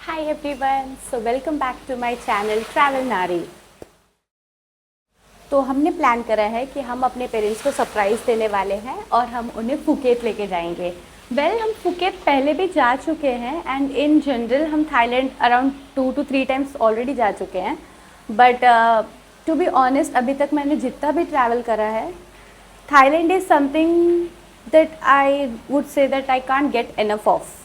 Hi everyone, so welcome back to my channel Travel Nari। तो हमने plan करा है कि हम अपने पेरेंट्स को सरप्राइज़ देने वाले हैं और हम उन्हें फुकेत लेके जाएंगे। हम फुकेत पहले भी जा चुके हैं एंड इन जनरल हम Thailand around 2 to 3 times already जा चुके हैं। बट टू बी ऑनेस्ट अभी तक मैंने जितना भी ट्रैवल करा है, Thailand is something that I would say that I can't get enough of.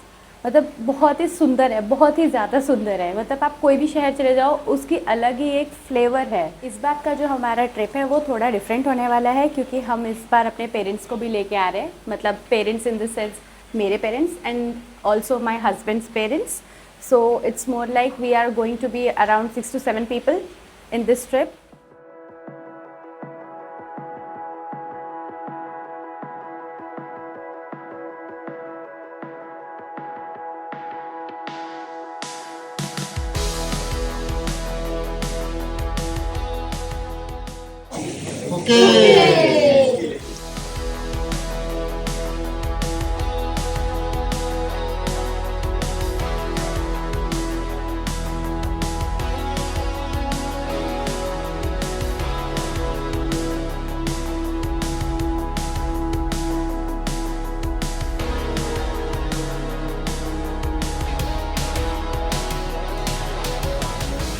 मतलब बहुत ही सुंदर है, बहुत ही ज़्यादा सुंदर है। मतलब आप कोई भी शहर चले जाओ उसकी अलग ही एक फ्लेवर है। इस बार का जो हमारा ट्रिप है वो थोड़ा डिफरेंट होने वाला है क्योंकि हम इस बार अपने पेरेंट्स को भी लेके आ रहे हैं। मतलब पेरेंट्स इन द सेंस मेरे parents and also my husband's parents. So it's more like we are going to be around 6 to 7 people in this trip। Okay.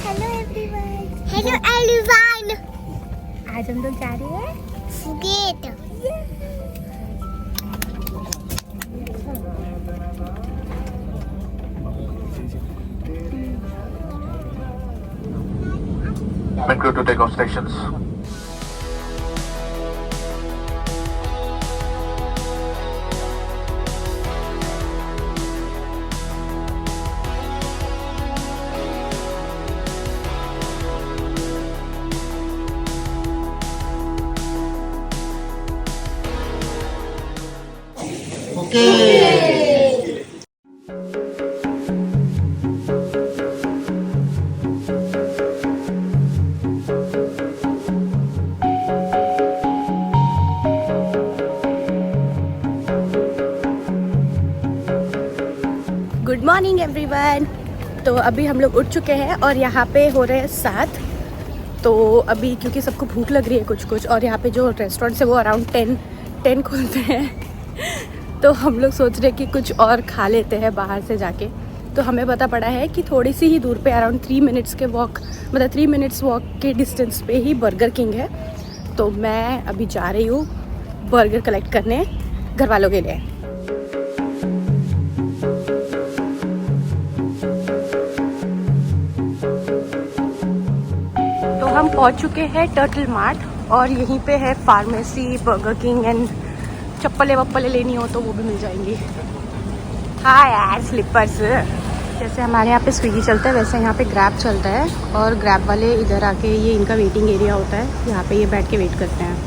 Hello everyone. Hello everyone. आज हम लोग जा रहे हैं Phuket. Metro to take off stations. Okay. Good morning everyone. तो अभी हम लोग उठ चुके हैं और यहाँ पे हो रहे हैं 7। तो अभी क्योंकि सबको भूख लग रही है कुछ कुछ, और यहाँ पे जो रेस्टोरेंट्स है वो अराउंड 10 खुलते हैं। तो हम लोग सोच रहे हैं कि कुछ और खा लेते हैं बाहर से जाके। तो हमें पता पड़ा है कि थोड़ी सी ही दूर पे अराउंड 3 मिनट्स के वॉक, मतलब 3 मिनट्स वॉक के डिस्टेंस पे ही बर्गर किंग है। तो मैं अभी जा रही हूँ बर्गर कलेक्ट करने घर वालों के लिए। तो हम पहुंच चुके हैं टर्टल मार्ट और यहीं पे है फार्मेसी, बर्गर किंग एंड चप्पलें वप्पलें लेनी हो तो वो भी मिल जाएंगी। हाँ यार, स्लीपर्स। जैसे हमारे यहाँ पे स्विगी चलता है वैसे यहाँ पे ग्रैब चलता है और ग्रैब वाले इधर आके, ये इनका वेटिंग एरिया होता है, यहाँ पे ये बैठ के वेट करते हैं।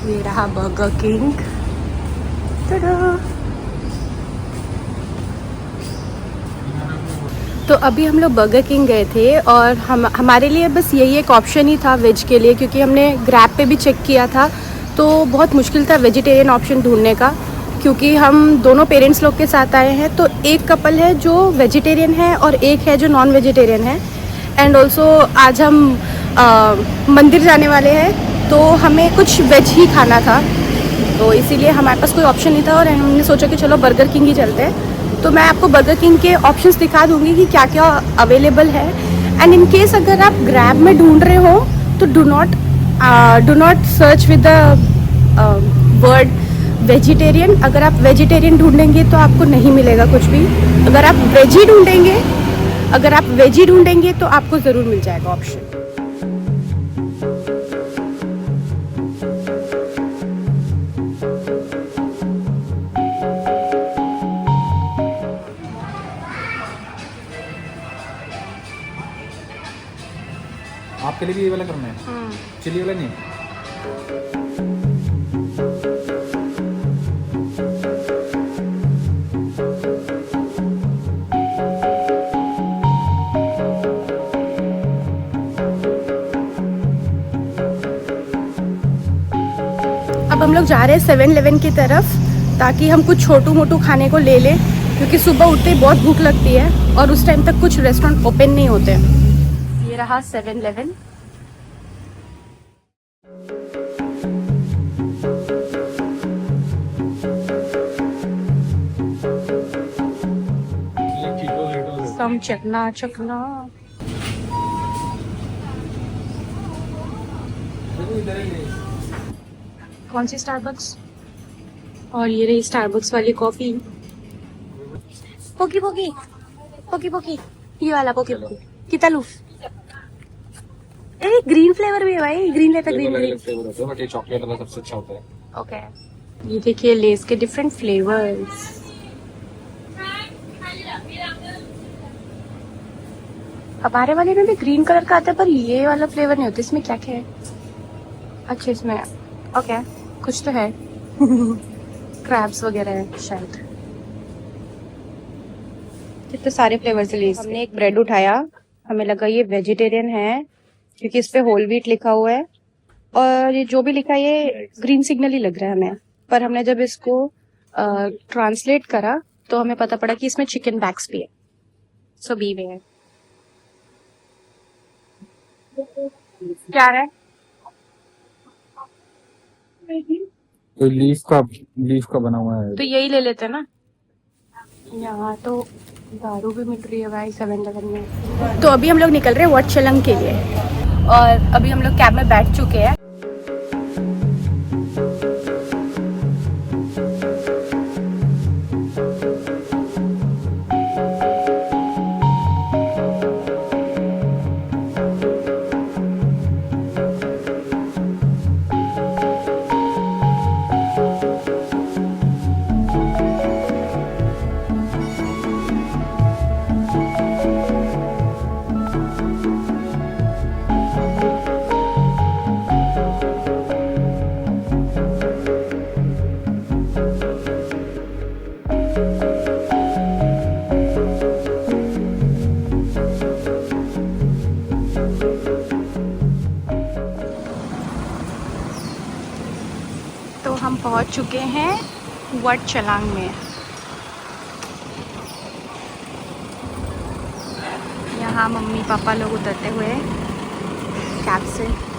ये रहा बर्गर किंग। तो अभी हम लोग बर्गर किंग गए थे और हमारे लिए बस यही एक ऑप्शन ही था वेज के लिए, क्योंकि हमने ग्रैब पे भी चेक किया था तो बहुत मुश्किल था वेजिटेरियन ऑप्शन ढूंढने का, क्योंकि हम दोनों पेरेंट्स लोग के साथ आए हैं। तो एक कपल है जो वेजिटेरियन है और एक है जो नॉन वेजिटेरियन है। एंड ऑल्सो आज हम मंदिर जाने वाले हैं तो हमें कुछ वेज ही खाना था, तो इसीलिए हमारे पास कोई ऑप्शन नहीं था और हमने सोचा कि चलो बर्गर किंग ही चलते हैं। तो मैं आपको बर्गर किंग के ऑप्शंस दिखा दूंगी कि क्या क्या अवेलेबल है। एंड इन केस अगर आप ग्रैब में ढूंढ रहे हो तो do not search with the word vegetarian. अगर आप वेजिटेरियन ढूंढेंगे तो आपको नहीं मिलेगा कुछ भी। अगर आप वेजी ढूंढेंगे तो आपको ज़रूर मिल जाएगा ऑप्शन। आपके लिए भी ये वाला करना है, चिली वाला नहीं। अब हम लोग जा रहे हैं 7-Eleven की तरफ ताकि हम कुछ छोटू मोटू खाने को ले लें, क्योंकि सुबह उठते ही बहुत भूख लगती है और उस टाइम तक कुछ रेस्टोरेंट ओपन नहीं होते। ये रहा 7-Eleven। सम चकना चकना। कौन सी स्टारबक्स? और ये रही स्टारबक्स वाली coffee. Poke poke poke poke, ये वाला पोकी पोकी कितना लूफ। ए ग्रीन फ्लेवर भी है भाई, ग्रीन लेता ग्रीन ग्रीन। फ्लेवर होता है बट ये चॉकलेट वाला सबसे अच्छा होता है। ओके, ये देखिए लेस के डिफरेंट फ्लेवर्स। हमारे वाले में भी ग्रीन कलर का आता है पर ये वाला फ्लेवर नहीं होता। इसमें क्या क्या है? अच्छा इसमें ओके कुछ तो है। क्रैब्स वगैरह है शायद। कितने सारे फ्लेवर्स लिए। हमने एक ब्रेड उठाया, हमें लगा ये वेजिटेरियन है क्योंकि इस पे होल व्हीट लिखा हुआ है और ये जो भी लिखा है ये ग्रीन सिग्नल ही लग रहा है हमें। पर हमने जब इसको ट्रांसलेट करा तो हमें पता पड़ा कि इसमें चिकन बैक्स भी है। सो बी वे है। क्या है? तो लीफ का बना हुआ है। तो यही ले लेते हैं ना। यहाँ तो दारू भी मिल रही है भाई 7-Eleven में। तो अभी हम लोग निकल रहे हैं वट चलंग के लिए और अभी हम लोग कैब में बैठ चुके हैं। तो हम पहुंच चुके हैं वट चलांग में। यहाँ मम्मी पापा लोग उतरते हुए कैब से।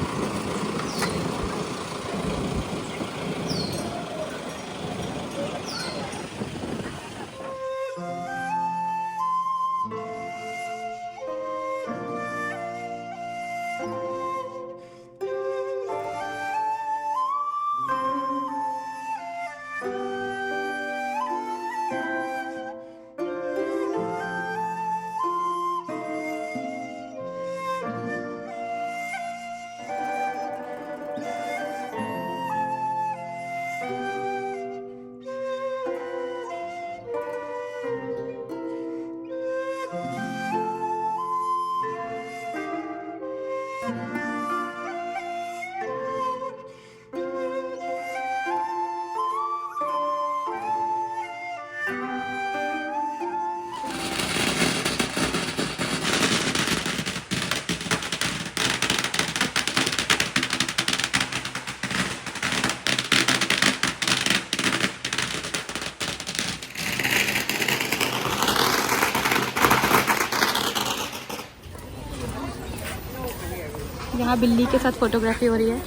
यहाँ बिल्ली के साथ फोटोग्राफी हो रही है।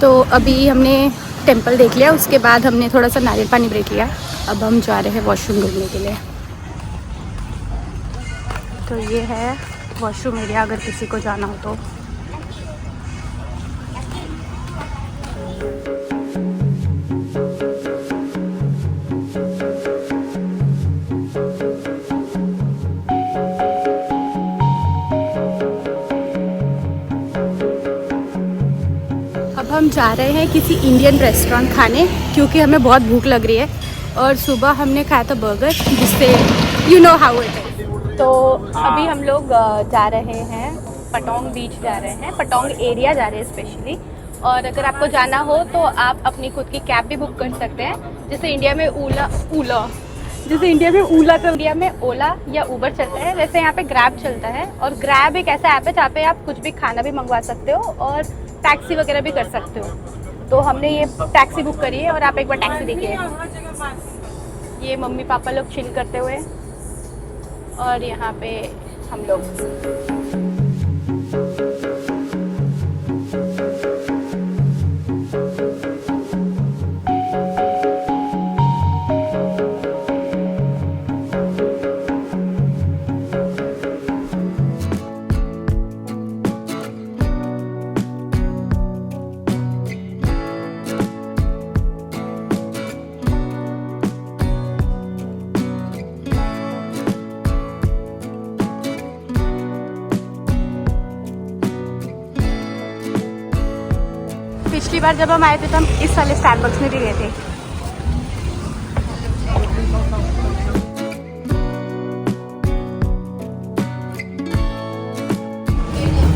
तो अभी हमने टेंपल देख लिया, उसके बाद हमने थोड़ा सा नारियल पानी ब्रेक लिया। अब हम जा रहे हैं वॉशरूम ढूंढने के लिए। तो ये है वॉशरूम एरिया अगर किसी को जाना हो तो। अब हम जा रहे हैं किसी इंडियन रेस्टोरेंट खाने क्योंकि हमें बहुत भूख लग रही है और सुबह हमने खाया था बर्गर जिससे you know how it is. तो अभी हम लोग जा रहे हैं पटोंग बीच जा रहे हैं, पटोंग एरिया जा रहे हैं स्पेशली। और अगर आपको जाना हो तो आप अपनी खुद की कैब भी बुक कर सकते हैं। जैसे इंडिया में ओला या उबर चलता है, वैसे यहाँ पे ग्रैब चलता है। और ग्रैब एक ऐसा ऐप है जहाँ पे आप कुछ भी खाना भी मंगवा सकते हो और टैक्सी वगैरह भी कर सकते हो। तो हमने ये टैक्सी बुक करी है और आप एक बार टैक्सी देखिए। ये मम्मी पापा लोग चिल करते हुए और यहाँ पे हम लोग। पिछली बार जब हम आए थे तो हम इस वाले स्टारबक्स में भी गए थे।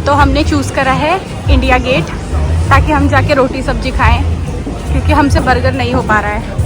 तो हमने चूज़ करा है इंडिया गेट, ताकि हम जाके रोटी सब्जी खाएं, क्योंकि हमसे बर्गर नहीं हो पा रहा है।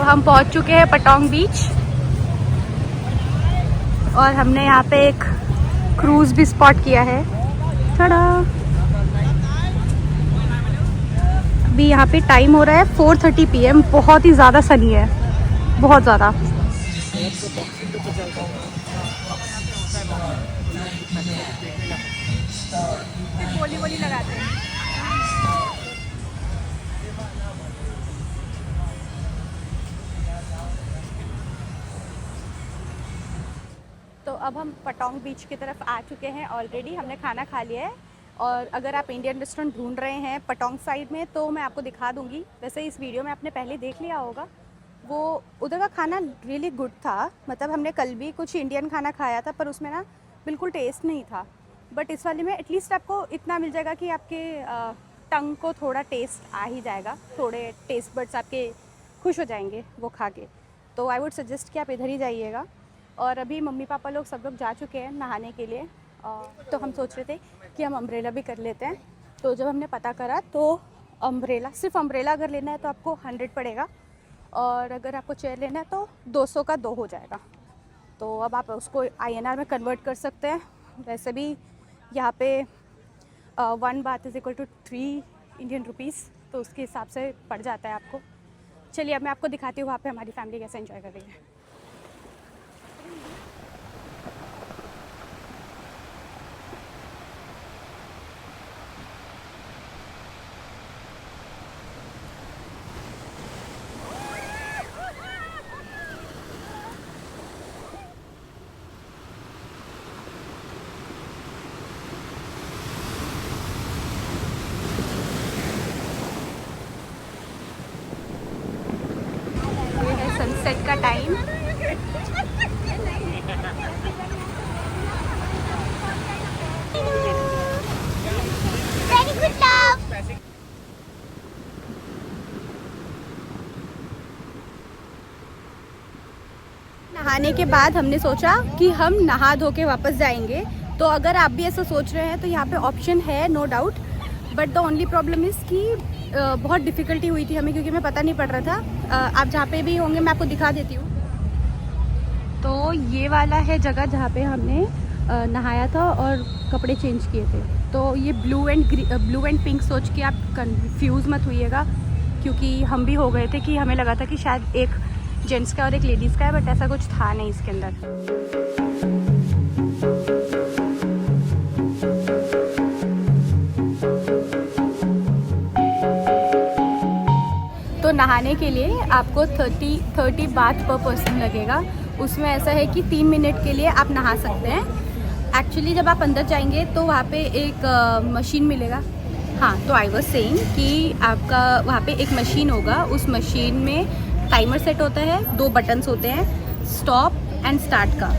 हम पहुंच चुके हैं पटोंग बीच और हमने यहाँ पे एक क्रूज भी स्पॉट किया है। टाडा! अभी यहाँ पे टाइम हो रहा है 4:30 PM। बहुत ही ज़्यादा सनी है, बहुत ज़्यादा। गोली लगाते हैं। तो अब हम पटोंग बीच की तरफ आ चुके हैं ऑलरेडी। हमने खाना खा लिया है और अगर आप इंडियन रेस्टोरेंट ढूंढ रहे हैं पटोंग साइड में तो मैं आपको दिखा दूंगी। वैसे इस वीडियो में आपने पहले देख लिया होगा, वो उधर का खाना रियली गुड था। मतलब हमने कल भी कुछ इंडियन खाना खाया था पर उसमें ना बिल्कुल टेस्ट नहीं था। बट इस वाले में एटलीस्ट आपको इतना मिल जाएगा कि आपके टंग को थोड़ा टेस्ट आ ही जाएगा, थोड़े टेस्ट बड्स आपके खुश हो जाएंगे वो खा के। तो आई वुड सजेस्ट कि आप इधर ही जाइएगा। और अभी मम्मी पापा लोग सब लोग जा चुके हैं नहाने के लिए। तो हम सोच रहे थे कि हम अम्ब्रेला भी कर लेते हैं। तो जब हमने पता करा तो अम्ब्रेला, सिर्फ अम्ब्रेला अगर लेना है तो आपको 100 पड़ेगा और अगर आपको चेयर लेना है तो 200 का 2 हो जाएगा। तो अब आप उसको INR में कन्वर्ट कर सकते हैं। वैसे भी यहाँ पे 1 baht is equal to 3 Indian rupees, तो उसके हिसाब से पड़ जाता है आपको। चलिए अब मैं आपको दिखाती हूँ वहाँ पे हमारी फैमिली कैसे एंजॉय कर रही है। सनसेट का टाइम। Very good love. नहाने के बाद हमने सोचा कि हम नहा धो के वापस जाएंगे। तो अगर आप भी ऐसा सोच रहे हैं तो यहाँ पे ऑप्शन है, no doubt. But the only problem is कि बहुत डिफ़िकल्टी हुई थी हमें, क्योंकि हमें पता नहीं पड़ रहा था। आप जहाँ पे भी होंगे मैं आपको दिखा देती हूँ। तो ये वाला है जगह जहाँ पे हमने नहाया था और कपड़े चेंज किए थे। तो ये ब्लू एंड पिंक सोच के आप कंफ्यूज मत होइएगा, क्योंकि हम भी हो गए थे कि हमें लगा था कि शायद एक जेंट्स का और एक लेडीज़ का है, बट ऐसा कुछ था नहीं इसके अंदर। तो नहाने के लिए आपको 30 बाथ पर पर्सन लगेगा उसमें ऐसा है कि 3 मिनट के लिए आप नहा सकते हैं। एक्चुअली जब आप अंदर जाएंगे तो वहाँ पे एक मशीन मिलेगा। हाँ, तो आई वाज सेइंग कि आपका वहाँ पे एक मशीन होगा, उस मशीन में टाइमर सेट होता है, 2 बटन्स होते हैं, स्टॉप एंड स्टार्ट का।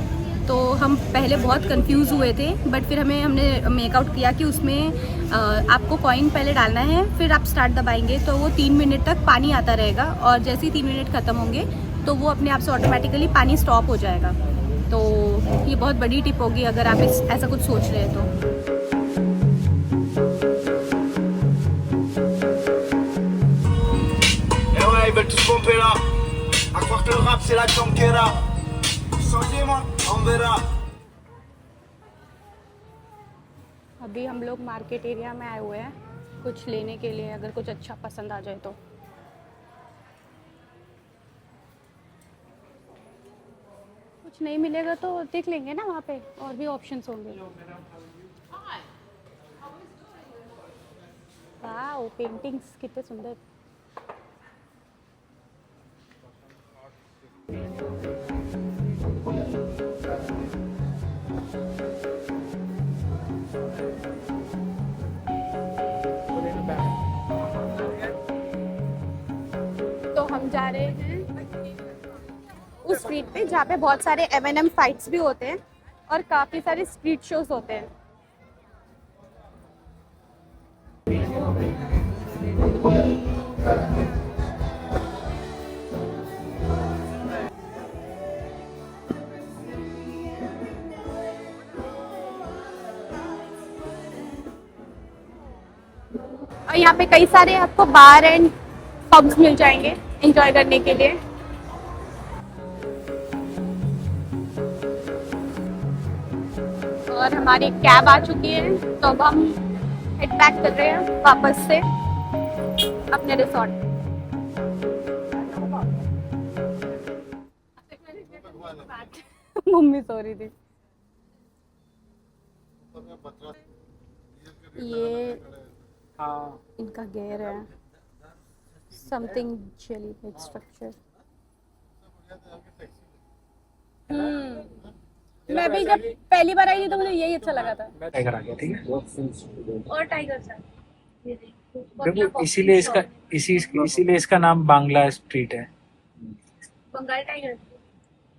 तो हम पहले बहुत कंफ्यूज हुए थे, बट फिर हमने मेकआउट किया कि उसमें आपको कॉइन पहले डालना है, फिर आप स्टार्ट दबाएंगे तो वो 3 मिनट तक पानी आता रहेगा, और जैसे ही 3 मिनट ख़त्म होंगे तो वो अपने आप से ऑटोमेटिकली पानी स्टॉप हो जाएगा। तो ये बहुत बड़ी टिप होगी अगर आप ऐसा कुछ सोच रहे हैं तो। Eh ouais, ils veulent tous pomper là. À croire que le rap c'est la conquera. Changez moi, on verra. अभी हम लोग मार्केट एरिया में आए हुए हैं कुछ लेने के लिए, अगर कुछ अच्छा पसंद आ जाए तो। कुछ नहीं मिलेगा तो देख लेंगे ना, वहाँ पे और भी ऑप्शंस होंगे। वाह, पेंटिंग्स कितने सुंदर। तो हम जा रहे हैं उस स्ट्रीट पे जहाँ पे बहुत सारे M&M फाइट्स भी होते हैं और काफ़ी सारे स्ट्रीट शोज होते हैं। और यहाँ पे कई सारे आपको बार एंड पब्स मिल जाएंगे एंजॉय करने के लिए। और हमारी कैब आ चुकी है, तो अब हम हेड बैक कर रहे हैं वापस से अपने रिसोर्ट। मम्मी सो रही थी। ये इनका गेयर है, समथिंग जेली लाइक स्ट्रक्चर। मैं भी जब पहली बार आई थी तो मुझे यही अच्छा लगा था। टाइगर आ गया, ठीक है। और टाइगर था ये देखो। देखो इसीलिए इसका नाम बांग्ला स्ट्रीट है। बंगाल टाइगर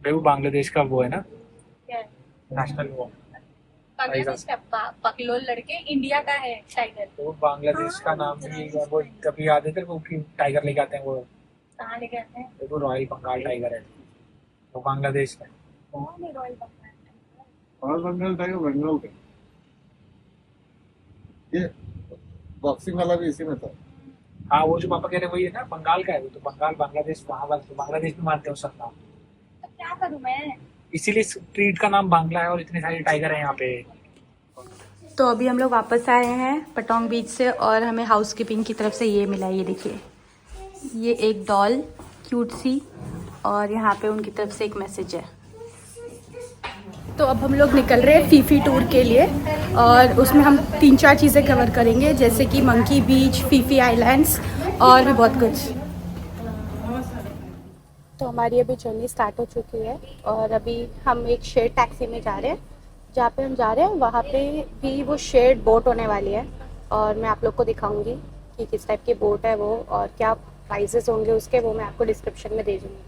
देखो बांग्लादेश का वो है ना, क्या है? नेशनल वो। बांग्लादेश का बकलोल लड़के इंडिया का है टाइगर। तो बांग्लादेश का नाम भी वो कभी याद है तेरे को कि टाइगर लेके आते हैं वो, कहाँ लेके आते हैं? देखो रॉयल बंगाल टाइगर है, वो बांग्लादेश का है। कौन है रॉयल बंगाल? और बंगाल टाइगर बंगाल का ये बॉक्सिंग वाला भी इसी में था। हाँ, वो जो पापा कह रहे हैं वही है ना, बंगाल का है वो। तो बंगाल बांग्लादेश वहाँ वाले तो बांग्लादेश में मानते हो सब नाम, तो क्या करूँ मैं? इसीलिए स्ट्रीट का नाम बांग्ला है और इतने सारे टाइगर हैं यहाँ पे। तो अभी हम लोग वापस आए हैं पटोंग बीच से, और हमें हाउसकीपिंग की तरफ से ये मिला। ये देखिए, ये एक डॉल क्यूट सी, और यहाँ पे उनकी तरफ से एक मैसेज है। तो अब हम लोग निकल रहे हैं फीफी टूर के लिए, और उसमें हम 3-4 चीज़ें कवर करेंगे, जैसे कि मंकी बीच, फीफी आइलैंड्स और भी बहुत कुछ। तो हमारी अभी जर्नी स्टार्ट हो चुकी है, और अभी हम एक शेयर टैक्सी में जा रहे हैं। जहाँ पे हम जा रहे हैं वहाँ पे भी वो शेयर्ड बोट होने वाली है, और मैं आप लोग को दिखाऊंगी कि किस टाइप की बोट है वो, और क्या प्राइजेस होंगे उसके, वो मैं आपको डिस्क्रिप्शन में दे दूँगी।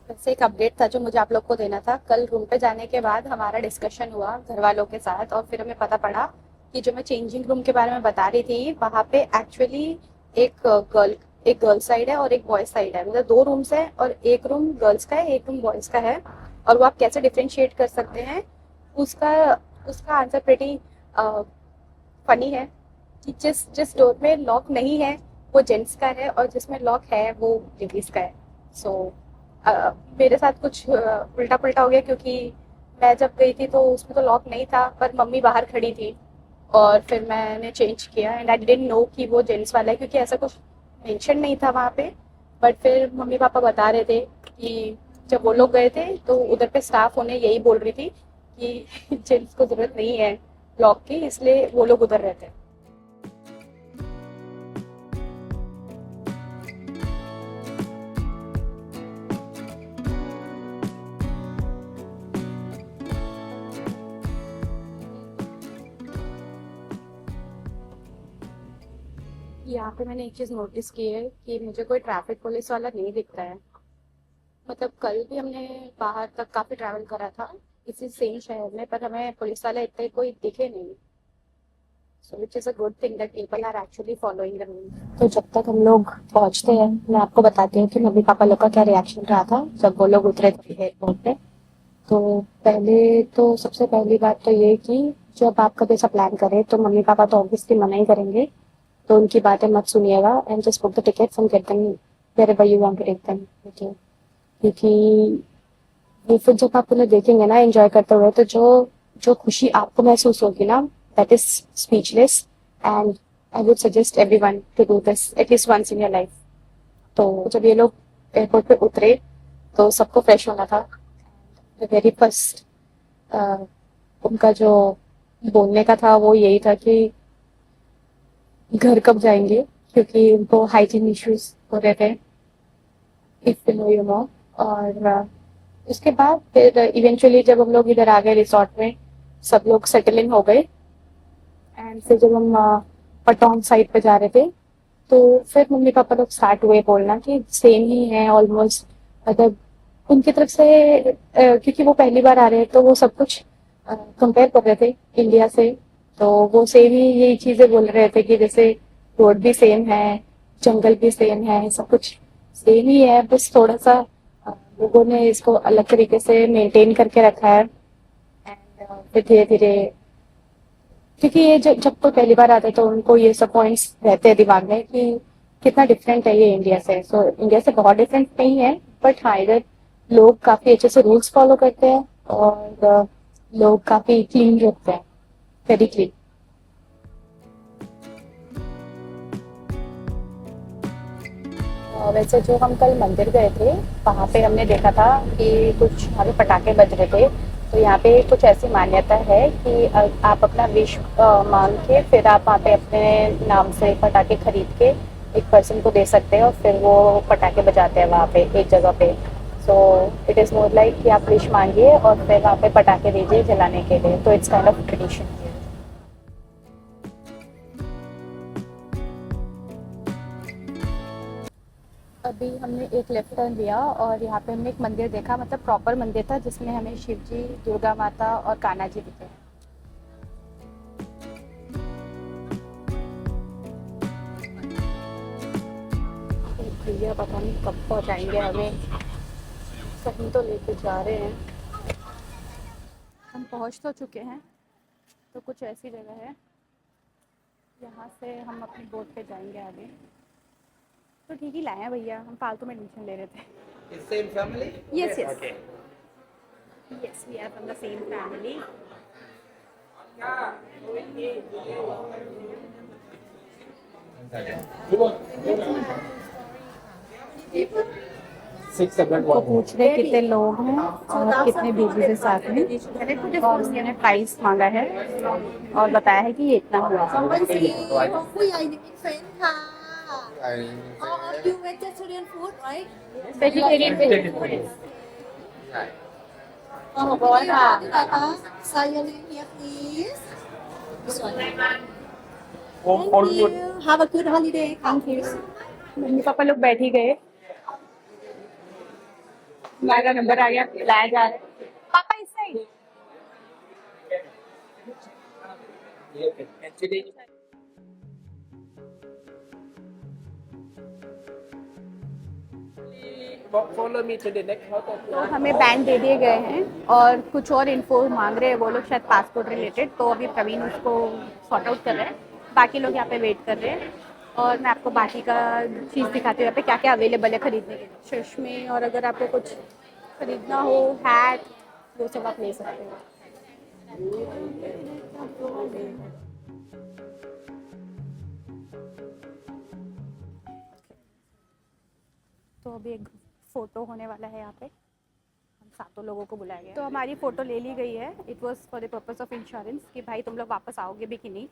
वैसे एक अपडेट था जो मुझे आप लोग को देना था। कल रूम पे जाने के बाद हमारा डिस्कशन हुआ घर वालों के साथ, और फिर हमें पता पड़ा कि जो मैं चेंजिंग रूम के बारे में बता रही थी, वहाँ पे एक्चुअली एक गर्ल साइड है और एक बॉयज साइड है। मतलब 2 रूम्स है, और एक रूम गर्ल्स का है, एक रूम बॉयज़ का है। और वो आप कैसे डिफ्रेंशिएट कर सकते हैं, उसका आंसर प्रेटी फनी है कि जिस डोर में लॉक नहीं है वो जेंट्स का है, और जिसमें लॉक है वो लेडीज़ का है। सो मेरे साथ कुछ उल्टा पुल्टा हो गया, क्योंकि मैं जब गई थी तो उसमें तो लॉक नहीं था, पर मम्मी बाहर खड़ी थी, और फिर मैंने चेंज किया। एंड आई डिडंट नो कि वो जेंट्स वाला है, क्योंकि ऐसा कुछ मेंशन नहीं था वहाँ पे। बट फिर मम्मी पापा बता रहे थे कि जब वो लोग गए थे तो उधर पे स्टाफ उन्हें यही बोल रही थी कि जेंट्स को ज़रूरत नहीं है लॉक की, इसलिए वो लोग उधर रहते हैं। यहाँ पे मैंने एक चीज़ नोटिस की है कि मुझे कोई ट्रैफिक पुलिस वाला नहीं दिखता है। मतलब कल भी हमने बाहर तक काफ़ी ट्रैवल करा था इसी सेम शहर में, पर हमें पुलिस वाले इतने कोई दिखे नहीं। So which is a good thing that people are actually following the rule. तो जब तक हम लोग पहुँचते हैं, मैं आपको बताती हूँ कि मम्मी पापा लोग का क्या रिएक्शन रहा था जब वो लोग उतरे थे एयरपोर्ट पे। तो पहले तो सबसे पहली बात तो ये कि जब आप कभी ऐसा प्लान करें तो मम्मी पापा तो ऑब्वियसली मना ही करेंगे, तो उनकी बातें मत सुनिएगा and just book the tickets and get them wherever you want to take them. Okay, क्योंकि ये फिर जब आप उन्हें देखेंगे ना एंजॉय करते हुए, तो जो जो खुशी आपको महसूस होगी ना, that is speechless. And I would suggest everyone to do this at least once in your life. तो जब ये लोग एयरपोर्ट पे उतरे तो सबको फ्रेश होना था। वेरी फर्स्ट उनका जो बोलने का था वो यही था कि घर कब जाएंगे, क्योंकि उनको हाइजीन इश्यूज हो रहे थे, इफ यू नो। और उसके बाद फिर इवेंचुअली जब हम लोग इधर आ गए रिसोर्ट में, सब लोग सेटलिंग हो गए एंड फिर जब हम पटोंग साइड पे जा रहे थे तो फिर मम्मी पापा लोग स्टार्ट हुए बोलना कि सेम ही है ऑलमोस्ट। मतलब उनकी तरफ से क्योंकि वो पहली बार आ रहे हैं तो वो सब कुछ कंपेयर कर रहे थे इंडिया से। तो वो सेम ही यही चीजें बोल रहे थे कि जैसे रोड भी सेम है, जंगल भी सेम है, सब कुछ सेम ही है, बस थोड़ा सा लोगों ने इसको अलग तरीके से मेंटेन करके रखा है। एंड फिर धीरे धीरे, क्योंकि ये जब जब कोई पहली बार आते हैं तो उनको ये सब पॉइंट्स रहते हैं दिमाग में कि कितना डिफरेंट है ये इंडिया से। सो इंडिया से बहुत डिफरेंट नहीं है, बट हाँ इधर लोग काफी अच्छे से रूल्स फॉलो करते हैं और लोग काफी क्लीन रखते हैं, वेरी क्लीन। वैसे जो हम कल मंदिर गए थे वहाँ पे हमने देखा था कि कुछ वहाँ पे पटाखे बज रहे थे। तो यहाँ पे कुछ ऐसी मान्यता है कि आप अपना विश मांग के फिर आप वहाँ पे अपने नाम से पटाखे खरीद के एक पर्सन को दे सकते हैं और फिर वो पटाखे बजाते हैं वहाँ पे एक जगह पे। So it is more like कि आप विश मांगिए और फिर वहाँ पे पटाखे दीजिए जलाने के लिए। तो इट्स काइंड ऑफ ट्रेडिशन। अभी हमने एक लेफ्ट टर्न लिया और यहाँ पे हमने एक मंदिर देखा, मतलब प्रॉपर मंदिर था जिसमें हमें शिव जी, दुर्गा माता और कान्हा जी दिखे। भैया पता नहीं कब पहुँचाएंगे हमें, कहीं तो लेके जा रहे हैं। हम पहुँच तो चुके हैं, तो कुछ ऐसी जगह है, यहाँ से हम अपनी बोट पे जाएंगे आगे। तो ठीक ही लाए हैं भैया, हम फालतू में टेंशन ले रहे थे। Same family? Yes, yes. Okay. Yes, we are from the same family. 600 तो पूछ रहे कितने लोग हैं और कितने बीबी के साथ में, और मैंने प्राइस मांगा है और बताया है कि ये इतना हुआ। ผู้ใหญ่นี่เป็นเฟรนค่ะ All of you vegetarian food right वेजिटेरियनบอกว่าค่ะที่ไหนคะ Say your name here please This one. Thank you. Have a good holiday. Thank you. Mummy papa लोग बैठ ही गए, हमारा नंबर आ गया, लाया जा रहा है। पापा इस side. Actually, follow me to the next hotel. तो हमें बैंड दे दिए गए हैं और कुछ और इन्फो मांग रहे हैं वो लोग, शायद पासपोर्ट रिलेटेड। तो अभी प्रवीण उसको सॉर्ट आउट कर रहे हैं, बाकी लोग यहाँ पे वेट कर रहे हैं। और मैं आपको बाकी का चीज़ दिखाती हूँ यहाँ पे क्या क्या अवेलेबल है खरीदने के लिए। चश्मे, और अगर आपको कुछ खरीदना हो, हैट, वो सब आप ले सकते हो। तो अभी एक फ़ोटो होने वाला है यहाँ पे, हम सातों लोगों को बुलाया गया। तो हमारी फ़ोटो ले ली गई है। It was for the purpose of insurance कि भाई तुम लोग वापस आओगे भी कि नहीं।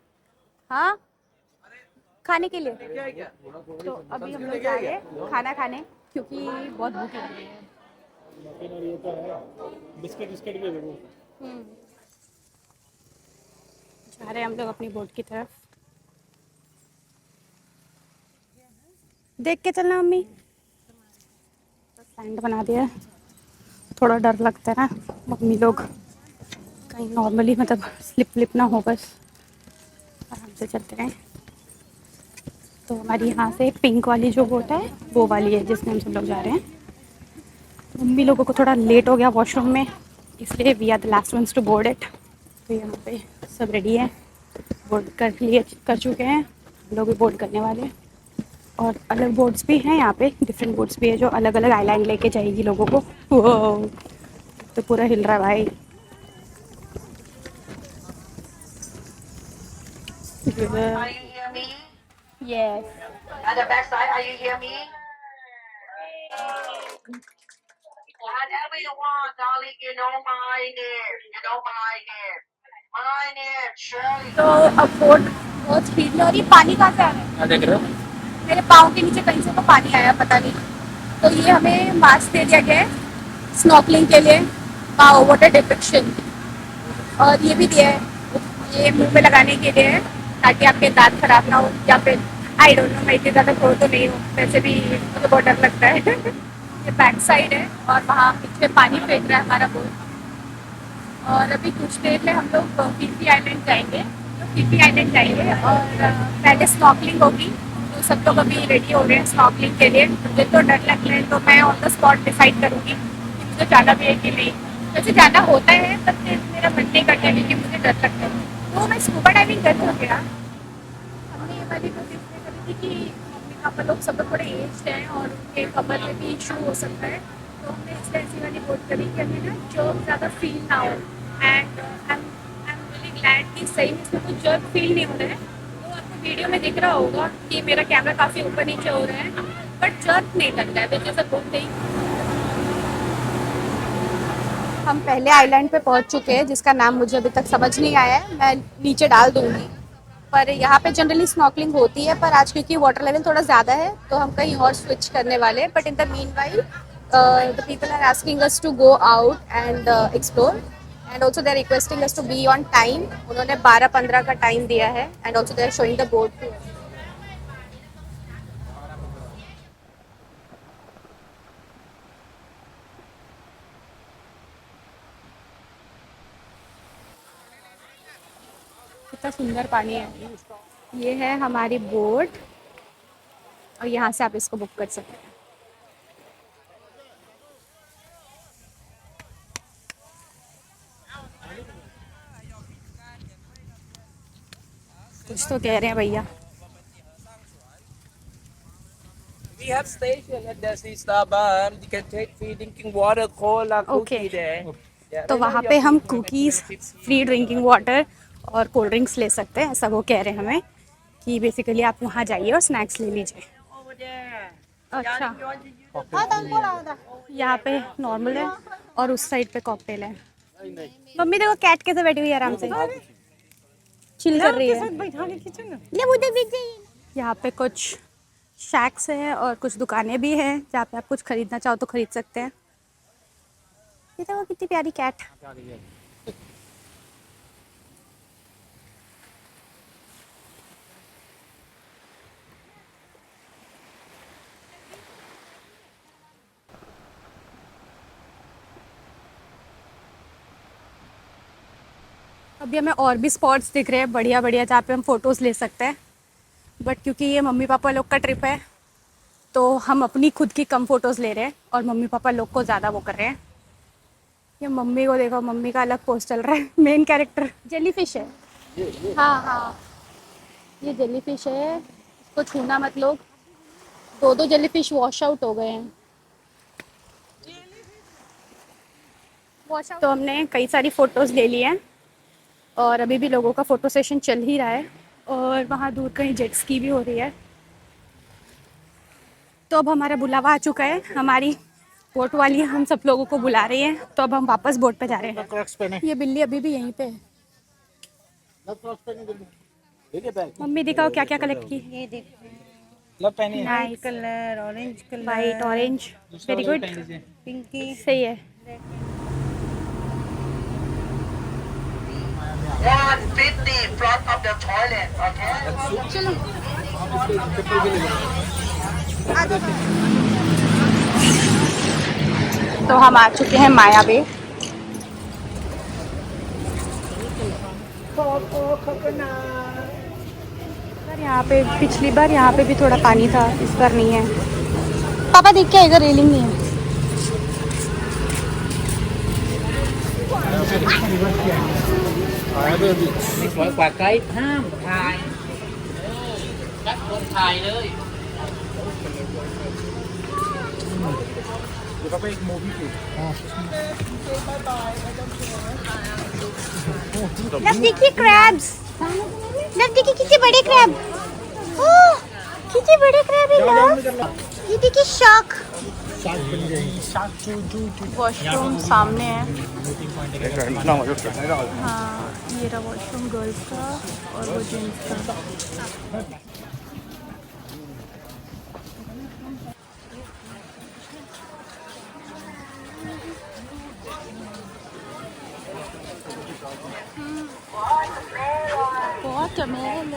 हाँ, खाने के लिए। तो अभी हम लोग जा रहे हैं खाना खाने, क्योंकि बहुत भूख लग रही है। बिस्किट बिस्किट भी देखो। जा रहे हैं हम लोग अपनी बोट की तरफ। देख के चलना मम्मी। स्टैंड बना दिया है, थोड़ा डर लगता है ना मम्मी लोग कहीं नॉर्मली मतलब स्लिप विप ना हो, बस आराम से चलते रहें। तो हमारी यहाँ से पिंक वाली जो बोट है वो वाली है जिसमें हम सब लोग जा रहे हैं। मम्मी लोगों को थोड़ा लेट हो गया वॉशरूम में, इसलिए we are the last ones to board it. तो यहाँ पे सब रेडी है, बोर्ड कर चुके हैं, हम लोग भी बोर्ड करने वाले हैं। और अलग बोर्ड्स भी हैं यहाँ पे, डिफरेंट बोर्ड्स भी है जो अलग अलग आइलैंड लेके जाएगी लोगों को। वो तो पूरा हिल रहा है भाई। Are you hear me? Yes. At the back side, are you hear me? Whatever you want, darling, you know my name. You know my name. My name, Shirley. तो अब बोट बहुत स्पीड में, और ये पानी कहाँ से आ रहा है? क्या देख रहे हो? मेरे पाँव के नीचे कहीं से तो पानी आया, पता नहीं। तो ये हमें मास्क दे दिया गया है स्नॉर्कलिंग के लिए, वाटर डिटेक्शन, और ये भी दिया है, ये मुंह पे लगाने के लिए है ताकि आपके दांत खराब ना हो, या फिर आई डोंट नो, मैं इतनी ज़्यादा प्रो तो नहीं हूँ, वैसे भी मुझे बहुत डर लगता है। ये बैक साइड है और वहाँ पीछे पानी फेंक रहा है हमारा बोट। और अभी कुछ देर में हम लोग फीफी आइलैंड जाएंगे, और पहले स्नॉर्कलिंग होगी। तो सब लोग अभी रेडी हो रहे हैं स्नॉर्कलिंग के लिए। मुझे तो डर लग रहा है, तो मैं ऑन द स्पॉट डिसाइड करूँगी कि मुझे जाना भी है कि नहीं। वैसे जाना होता है पर फिर मेरा मन नहीं करता क्योंकि मुझे डर लगता है। तो मैं स्कूबा डाइविंग कर हो गया। हमने ये वाली कोशिश करी थी कि मम्मी पापा लोग सब लोग थोड़े एज्ड हैं और उनके कमर में भी इशू हो सकता है, तो हमने इसलिए ऐसी वाली बोट करी कि हमें ना जर्क ज़्यादा फील ना हो। And I am really glad कि सही में इसमें कुछ जर्क फील नहीं हो रहा है। तो आपको वीडियो में दिख रहा होगा कि मेरा कैमरा काफ़ी ऊपर नीचे हो रहा है, बट जर्क नहीं लग रहा है, विच इज़ अ गुड थिंग। हम पहले आइलैंड पे पहुंच चुके हैं जिसका नाम मुझे अभी तक समझ नहीं आया है, मैं नीचे डाल दूंगी। पर यहाँ पे जनरली स्नॉर्कलिंग होती है, पर आज क्योंकि वाटर लेवल थोड़ा ज़्यादा है तो हम कहीं और स्विच करने वाले हैं। But in the meanwhile the people are asking us to go out and explore, and also they are requesting us to be on time. उन्होंने 12-15 का टाइम दिया है, and also they are showing the boat too. कितना सुंदर पानी है। ये है हमारी बोट और यहाँ से आप इसको बुक कर सकते हैं। कुछ तो कह रहे हैं भैया। We have station at the Starbucks. You can take free drinking water, cola, cookie Okay. there. Yeah, तो वहाँ पे हम कुकीज़, फ्री ड्रिंकिंग वाटर और कोल्ड ड्रिंक्स ले सकते हैं, ऐसा वो कह रहे हैं हमें कि बेसिकली आप वहाँ जाइए और स्नैक्स ले लीजिए। अच्छा, यहाँ पे नॉर्मल है और उस साइड पे कॉकटेल है। मम्मी देखो कैट कैसे बैठी हुई है, आराम से चिल कर रही है। यहाँ पे कुछ शैक्स है और कुछ दुकानें भी हैं जहाँ पे आप कुछ खरीदना चाहो तो खरीद सकते हैं। ये देखो कितनी प्यारी कैट। अभी हमें और भी स्पॉट्स दिख रहे हैं बढ़िया बढ़िया जहाँ पे हम फ़ोटोज़ ले सकते हैं, बट क्योंकि ये मम्मी पापा लोग का ट्रिप है तो हम अपनी खुद की कम फ़ोटोज़ ले रहे हैं और मम्मी पापा लोग को ज़्यादा वो कर रहे हैं। ये मम्मी को देखो, मम्मी का अलग पोस्ट चल रहा है। मेन कैरेक्टर जेलीफिश है। हाँ हाँ, ये जेलीफिश है, इसको छूना मत लोग। 2 जेलीफिश वॉश आउट हो गए हैं। तो हमने कई सारी फ़ोटोज़ ले ली हैं और अभी भी लोगों का फ़ोटो सेशन चल ही रहा है, और वहाँ दूर कहीं जेट स्की भी हो रही है। तो अब हमारा बुलावा आ चुका है, हमारी बोट वाली हम सब लोगों को बुला रही है, तो अब हम वापस बोट पे जा रहे हैं। ये बिल्ली अभी भी यहीं पे है। मम्मी दिखाओ क्या क्या कलेक्ट की। ये देखो, nice colour, orange colour, white, orange, very good, Pinky. सही है। 150 front of the toilet, okay? चलो तो हम आ चुके हैं माया बे। यहाँ पे पिछली बार यहाँ पे भी थोड़ा पानी था, इस बार नहीं है। पापा देख के आएगा, रेलिंग नहीं है। लव देखिए क्रैब्स, लव देखिए कितने बड़े क्रैब, ओह कितने बड़े क्रैब है लव। ये देखिए शार्क। वॉशरूम सामने है। हाँ ये रहा वॉशरूम गर्ल्स का और वो जेंट्स का। Watermelon.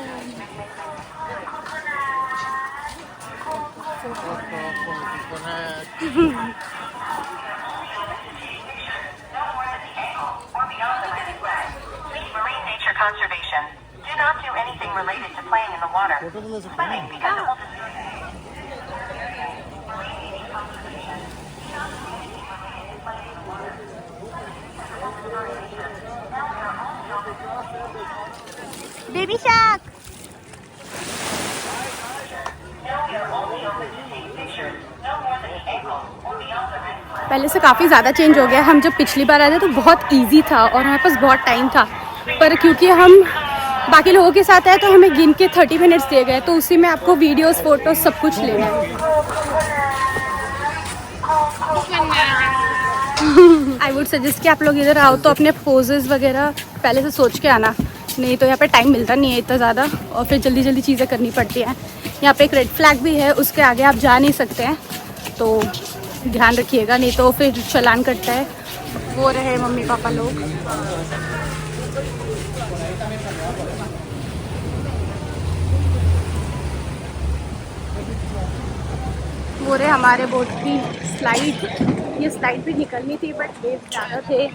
Marine nature conservation. Do not do anything related to playing in the water. Swimming because it will Baby shark. पहले से काफ़ी ज़्यादा चेंज हो गया। हम जब पिछली बार आए थे तो बहुत इजी था और हमारे पास बहुत टाइम था, पर क्योंकि हम बाकी लोगों के साथ आए तो हमें गिन के 30 मिनट्स दिए गए, तो उसी में आपको वीडियोस फोटोज सब कुछ लेना है। आई वुड सजेस्ट कि आप लोग इधर आओ तो अपने पोजेस वगैरह पहले से सोच के आना, नहीं तो यहाँ पे टाइम मिलता नहीं है इतना ज़्यादा और फिर जल्दी जल्दी चीज़ें करनी पड़ती हैं। यहाँ पे एक रेड फ्लैग भी है, उसके आगे आप जा नहीं सकते हैं, तो ध्यान रखिएगा, नहीं तो फिर चालान कटता है। वो रहे मम्मी पापा लोग। वो रहे हमारे बोट की स्लाइड। ये स्लाइड भी निकलनी थी बट वेव ज़्यादा थे,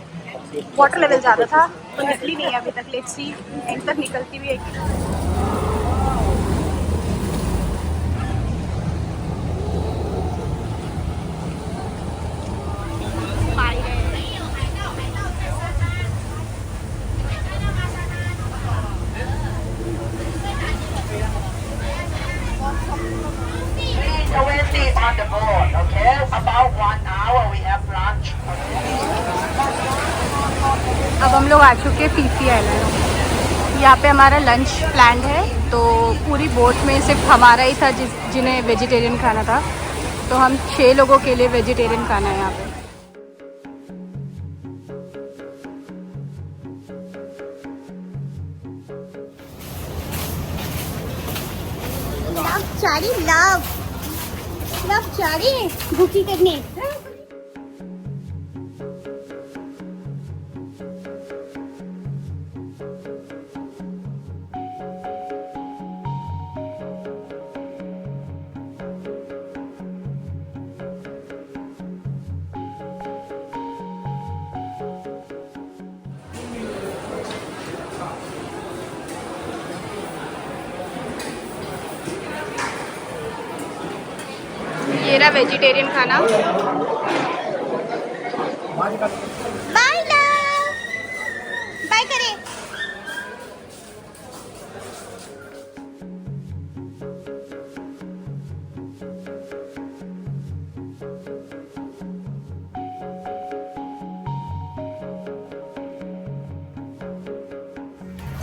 वाटर लेवल ज़्यादा था तो निकली नहीं है अभी तक। लेट्स सी एंड तक निकलती भी है। on the board, okay? About 1 hour we have lunch. अब हम लोग आ चुके हैं पीसी आइलैंड। यहाँ पे हमारा लंच प्लान है, तो पूरी बोट में सिर्फ हमारा ही था जिन्हें वेजिटेरियन खाना था, तो हम 6 लोगों के लिए वेजिटेरियन खाना है यहाँ पे। चारी लव चारी भूखी करने। मेरा वेजिटेरियन खाना। बाय लव, बाय करे।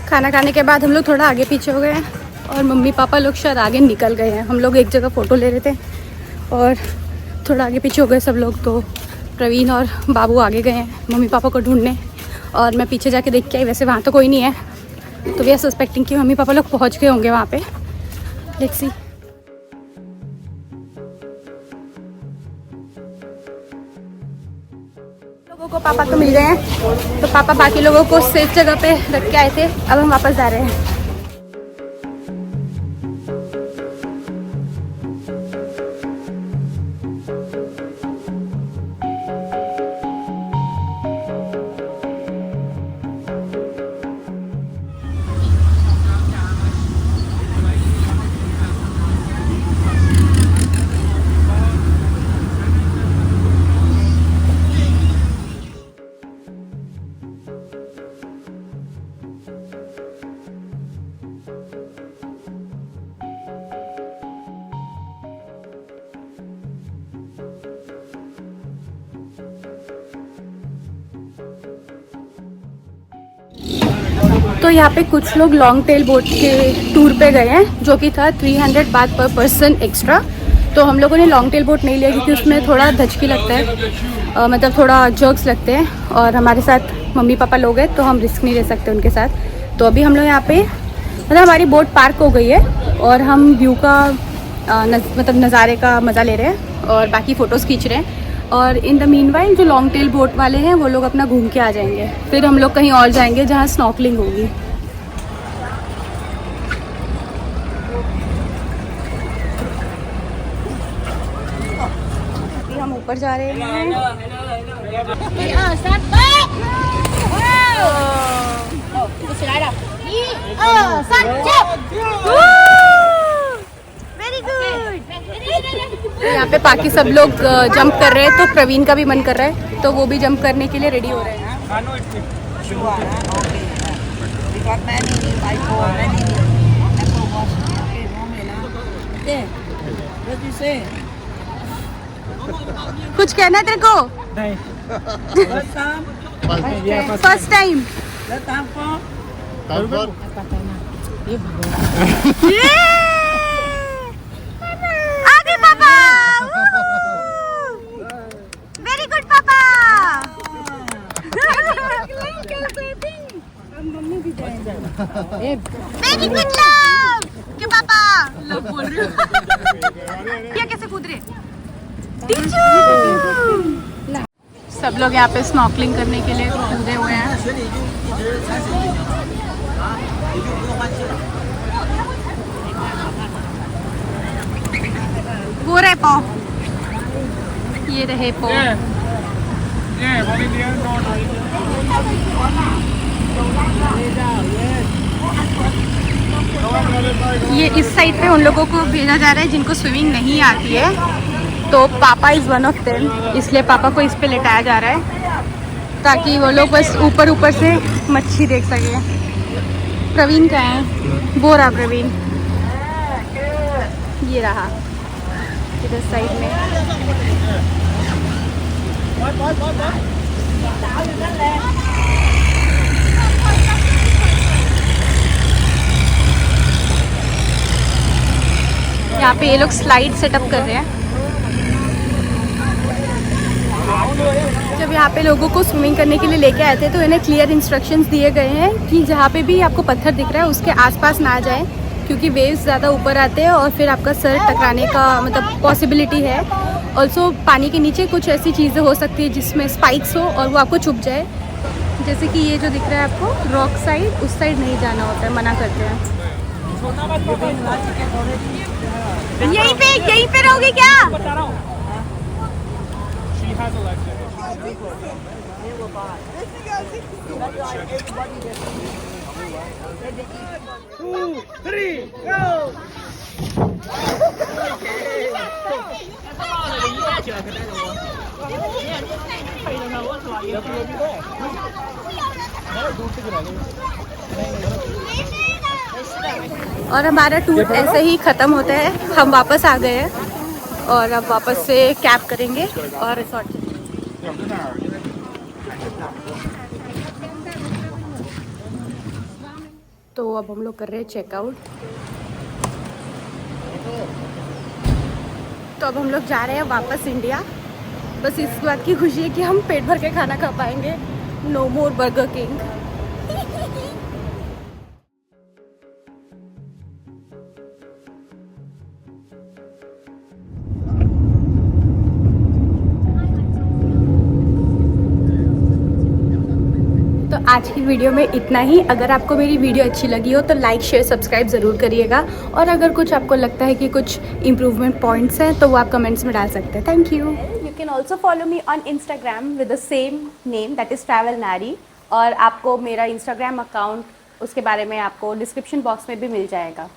खाना खाने के बाद हम लोग थोड़ा आगे पीछे हो गए हैं और मम्मी पापा लोग शायद आगे निकल गए हैं। हम लोग एक जगह फ़ोटो ले रहे थे और थोड़ा आगे पीछे हो गए सब लोग, तो प्रवीण और बाबू आगे गए हैं मम्मी पापा को ढूंढने और मैं पीछे जाके देख के आई। वैसे वहाँ तो कोई नहीं है, तो वी आर सस्पेक्टिंग कि मम्मी पापा लोग पहुँच गए होंगे वहाँ पे। Let's see. लोगों को पापा तो मिल गए हैं, तो पापा बाकी लोगों को सेफ जगह पे रख के आए थे। अब हम वापस जा रहे हैं। तो यहाँ पे कुछ लोग लॉन्ग टेल बोट के टूर पे गए हैं, जो कि था 300 बात पर पर्सन एक्स्ट्रा। तो हम लोगों ने लॉन्ग टेल बोट नहीं लिया क्योंकि उसमें थोड़ा धचकी लगता है, मतलब थोड़ा जर्क्स लगते हैं, और हमारे साथ मम्मी पापा लोग हैं तो हम रिस्क नहीं ले सकते उनके साथ। तो अभी हम लोग यहाँ पे मतलब हमारी बोट पार्क हो गई है और हम व्यू का मतलब नज़ारे का मज़ा ले रहे हैं और बाकी फ़ोटोज़ खींच रहे हैं। और इन द मीनवाइल जो लॉन्ग टेल बोट वाले हैं वो लोग अपना घूम के आ जाएंगे, फिर हम लोग कहीं और जाएंगे जहाँ स्नॉर्कलिंग होगी। अभी हम ऊपर जा रहे हैं। यहाँ पे बाकी सब लोग जंप कर रहे हैं, तो प्रवीण का भी मन कर रहा है तो वो भी जंप करने के लिए रेडी हो रहे हैं। कुछ कहना है तेरे को? नहीं। First time. आगे पापा, वेरी गुड पापा। वेरी गुड लव के पापा। लव बोल रही हूँ। क्या कैसे कूद रहे? सब लोग यहाँ पे स्नॉर्कलिंग करने के लिए कूदे हुए हैं। वो रहे पो, ये रहे पो। ये इस साइड पे उन लोगों को भेजा जा रहा है जिनको स्विमिंग नहीं आती है, तो पापा इज़ वन ऑफ देम, इसलिए पापा को इस पे लेटाया जा रहा है ताकि वो लोग बस ऊपर ऊपर से मच्छी देख सके। प्रवीण क्या है? वो रहा प्रवीण, ये रहा इधर साइड में। यहाँ पे ये लोग स्लाइड सेटअप कर रहे हैं। जब यहाँ पे लोगों को स्विमिंग करने के लिए लेके आए थे तो इन्हें क्लियर इंस्ट्रक्शंस दिए गए हैं कि जहाँ पे भी आपको पत्थर दिख रहा है उसके आसपास ना जाएं, क्योंकि वेव्स ज़्यादा ऊपर आते हैं और फिर आपका सर टकराने का मतलब पॉसिबिलिटी है। ऑल्सो पानी के नीचे कुछ ऐसी चीज़ें हो सकती है जिसमें स्पाइक्स हो और वो आपको चुभ जाए, जैसे कि ये जो दिख रहा है आपको रॉक साइड, उस साइड नहीं जाना होता है, मना करते हैं। यहीं पे रहोगे क्या? बता रहा हूँ। और हमारा टूर ऐसे ही ख़त्म होता है, हम वापस आ गए हैं और अब वापस से कैब करेंगे और रिसोर्ट। तो अब हम लोग कर रहे हैं चेकआउट। तो अब हम लोग जा रहे हैं वापस इंडिया। बस इस बात की खुशी है कि हम पेट भर के खाना खा पाएंगे। नो मोर बर्गर किंग। तो आज की वीडियो में इतना ही। अगर आपको मेरी वीडियो अच्छी लगी हो तो लाइक शेयर सब्सक्राइब ज़रूर करिएगा, और अगर कुछ आपको लगता है कि कुछ इम्प्रूवमेंट पॉइंट्स हैं तो वो आप कमेंट्स में डाल सकते हैं। Thank you. You can also follow me on Instagram with the same name, that is travel नारी, और आपको मेरा इंस्टाग्राम अकाउंट उसके बारे में आपको डिस्क्रिप्शन बॉक्स में भी मिल जाएगा।